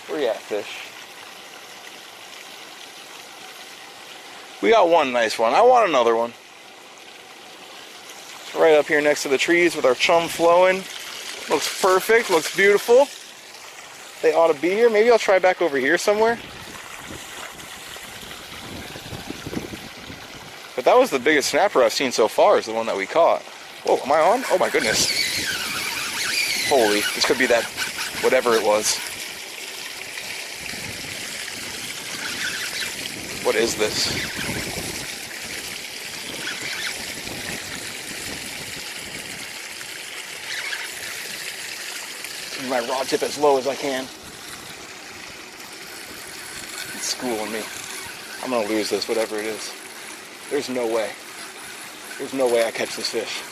Where you at, fish? We got one nice one. I want another one. It's right up here next to the trees with our chum flowing. Looks perfect, looks beautiful. They ought to be here. Maybe I'll try back over here somewhere. But that was the biggest snapper I've seen so far, is the one that we caught. Whoa, am I on? Oh my goodness. Holy, this could be that, whatever it was. What is this? Keep my rod tip as low as I can. It's schooling me. I'm gonna lose this, whatever it is. There's no way. There's no way I catch this fish.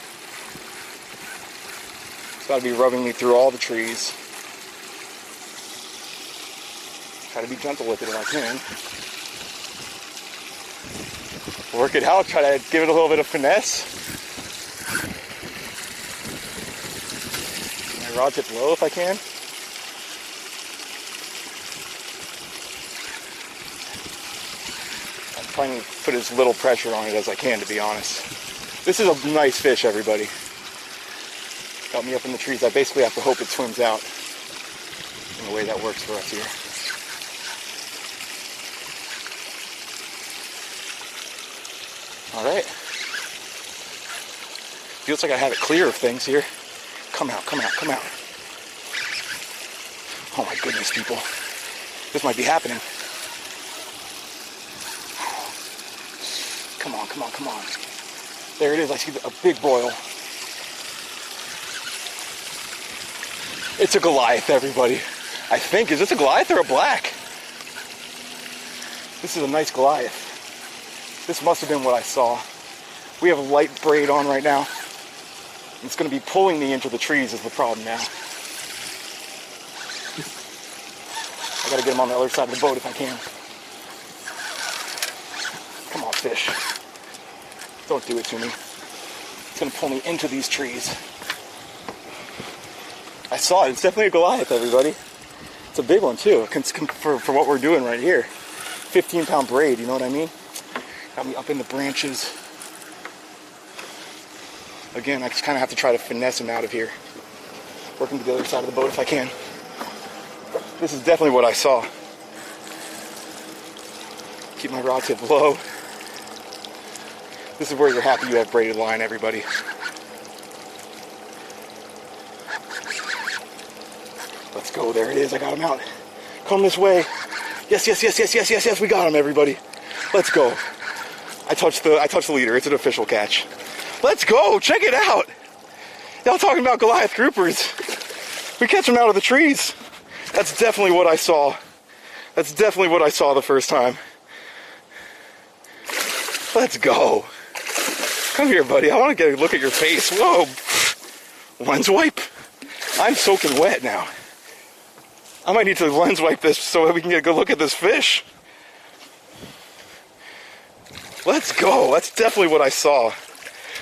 It's gotta be rubbing me through all the trees. Try to be gentle with it if I can. Work it out, try to give it a little bit of finesse. My rod tip low if I can. I'm trying to put as little pressure on it as I can, to be honest. This is a nice fish, everybody. Got me up in the trees. I basically have to hope it swims out in the way that works for us here. All right. Feels like I have it clear of things here. Come out, come out, come out. Oh my goodness, people. This might be happening. Come on, come on, come on. There it is. I see a big boil. It's a Goliath, everybody. I think. Is this a Goliath or a black? This is a nice Goliath. This must have been what I saw. We have a light braid on right now. It's going to be pulling me into the trees is the problem now. I got to get him on the other side of the boat if I can. Come on, fish. Don't do it to me. It's going to pull me into these trees. I saw it. It's definitely a Goliath, everybody. It's a big one, too, for what we're doing right here. 15-pound braid, you know what I mean? Got me up in the branches. Again, I just kind of have to try to finesse him out of here. Working to the other side of the boat if I can. This is definitely what I saw. Keep my rod tip low. This is where you're happy you have braided line, everybody. Let's go. There it is. I got him out. Come this way. Yes, yes, yes, yes, yes, yes, yes. We got him, everybody. Let's go. I touched the leader. It's an official catch. Let's go. Check it out. Y'all talking about Goliath groupers. We catch them out of the trees. That's definitely what I saw. That's definitely what I saw the first time. Let's go. Come here, buddy. I want to get a look at your face. Whoa. Lens wipe. I'm soaking wet now. I might need to lens wipe this so that we can get a good look at this fish. Let's go. That's definitely what I saw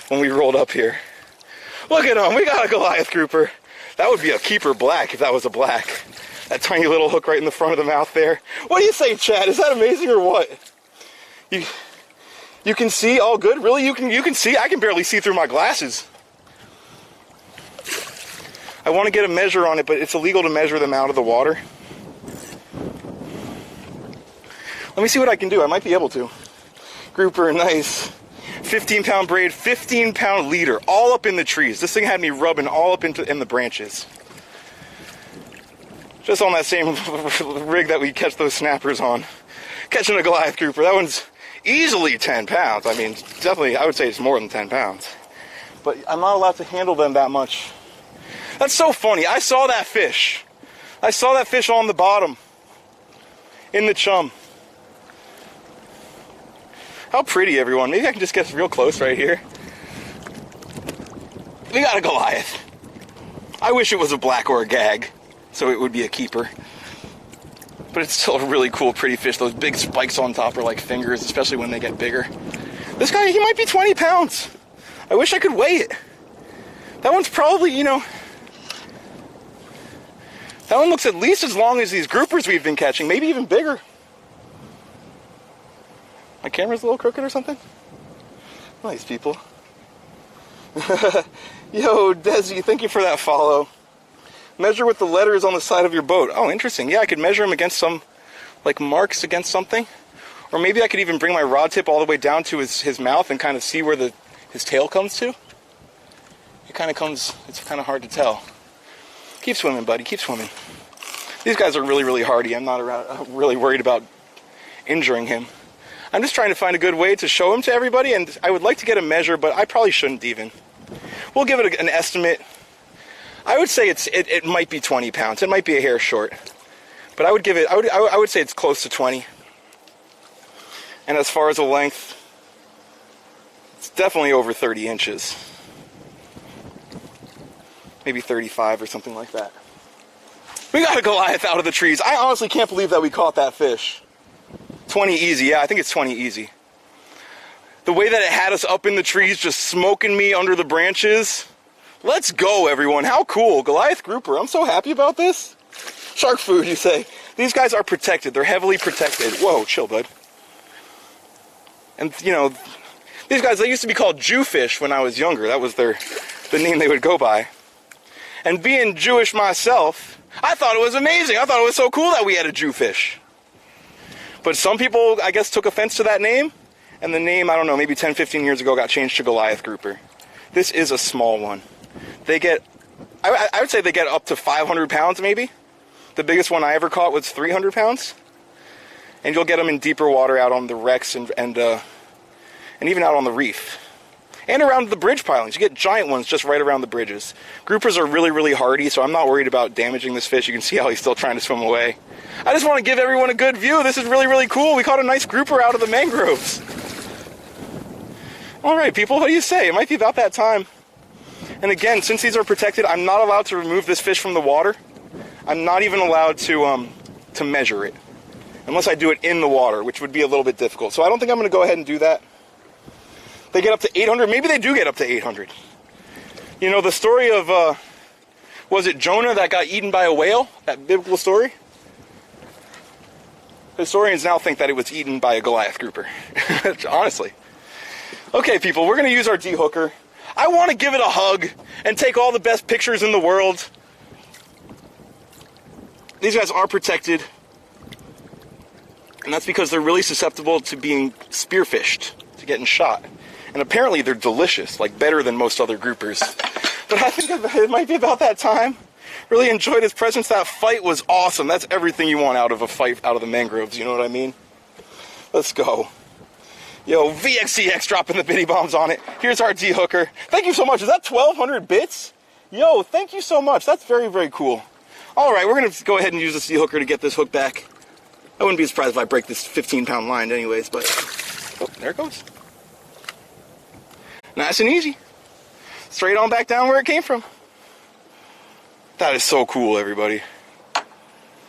when we rolled up here. Look at him. We got a Goliath grouper. That would be a keeper black if that was a black. That tiny little hook right in the front of the mouth there. What do you say, Chad? Is that amazing or what? You can see all good? Really? You can see? I can barely see through my glasses. I want to get a measure on it, but it's illegal to measure them out of the water. Let me see what I can do. I might be able to. Grouper, nice. 15-pound braid, 15-pound leader, all up in the trees. This thing had me rubbing all up in the branches. Just on that same rig that we catch those snappers on. Catching a Goliath grouper. That one's easily 10 pounds. I mean, definitely, I would say it's more than 10 pounds. But I'm not allowed to handle them that much. That's so funny. I saw that fish. I saw that fish on the bottom. In the chum. How pretty, everyone. Maybe I can just get real close right here. We got a Goliath. I wish it was a black or a gag, so it would be a keeper. But it's still a really cool, pretty fish. Those big spikes on top are like fingers, especially when they get bigger. This guy, he might be 20 pounds. I wish I could weigh it. That one's probably, you know, That one looks at least as long as these groupers we've been catching, maybe even bigger. My camera's a little crooked or something? Nice, people. Yo, Desi, thank you for that follow. Measure with the letters on the side of your boat. Oh, interesting. Yeah, I could measure them against some, like, marks against something. Or maybe I could even bring my rod tip all the way down to his mouth and kind of see where his tail comes to. It kind of comes, it's kind of hard to tell. Keep swimming, buddy, keep swimming. These guys are really, really hardy. I'm not really worried about injuring him. I'm just trying to find a good way to show him to everybody, and I would like to get a measure, but I probably shouldn't even. We'll give it an estimate. I would say it might be 20 pounds. It might be a hair short. But I would give it, I would say it's close to 20. And as far as the length, it's definitely over 30 inches. Maybe 35 or something like that. We got a Goliath out of the trees. I honestly can't believe that we caught that fish. 20 easy, yeah, I think it's 20 easy. The way that it had us up in the trees, just smoking me under the branches. Let's go, everyone. How cool. Goliath grouper. I'm so happy about this. Shark food, you say. These guys are protected. They're heavily protected. Whoa, chill, bud. And, you know, these guys, they used to be called Jewfish when I was younger. That was the name they would go by. And being Jewish myself, I thought it was amazing. I thought it was so cool that we had a Jewfish. But some people, I guess, took offense to that name, and the name, I don't know, maybe 10, 15 years ago got changed to Goliath grouper. This is a small one. They get, I would say they get up to 500 pounds maybe. The biggest one I ever caught was 300 pounds. And you'll get them in deeper water out on the wrecks and even out on the reef. And around the bridge pilings. You get giant ones just right around the bridges. Groupers are really, really hardy, so I'm not worried about damaging this fish. You can see how he's still trying to swim away. I just want to give everyone a good view. This is really, really cool. We caught a nice grouper out of the mangroves. All right, people, what do you say? It might be about that time. And again, since these are protected, I'm not allowed to remove this fish from the water. I'm not even allowed to measure it. Unless I do it in the water, which would be a little bit difficult. So I don't think I'm going to go ahead and do that. They get up to 800. Maybe they do get up to 800. You know, the story of, was it Jonah that got eaten by a whale? That biblical story? Historians now think that it was eaten by a Goliath grouper. Honestly. Okay, people, we're going to use our D-hooker. I want to give it a hug and take all the best pictures in the world. These guys are protected. And that's because they're really susceptible to being spearfished, to getting shot. And apparently they're delicious, like better than most other groupers. But I think it might be about that time. Really enjoyed his presence. That fight was awesome. That's everything you want out of a fight out of the mangroves, you know what I mean? Let's go. Yo, VXCX dropping the bitty bombs on it. Here's our D-hooker. Thank you so much. Is that 1,200 bits? Yo, thank you so much. That's very, very cool. All right, we're going to go ahead and use this D-hooker to get this hook back. I wouldn't be surprised if I break this 15-pound line anyways, but... Oh, there it goes. Nice and easy. Straight on back down where it came from. That is so cool, everybody.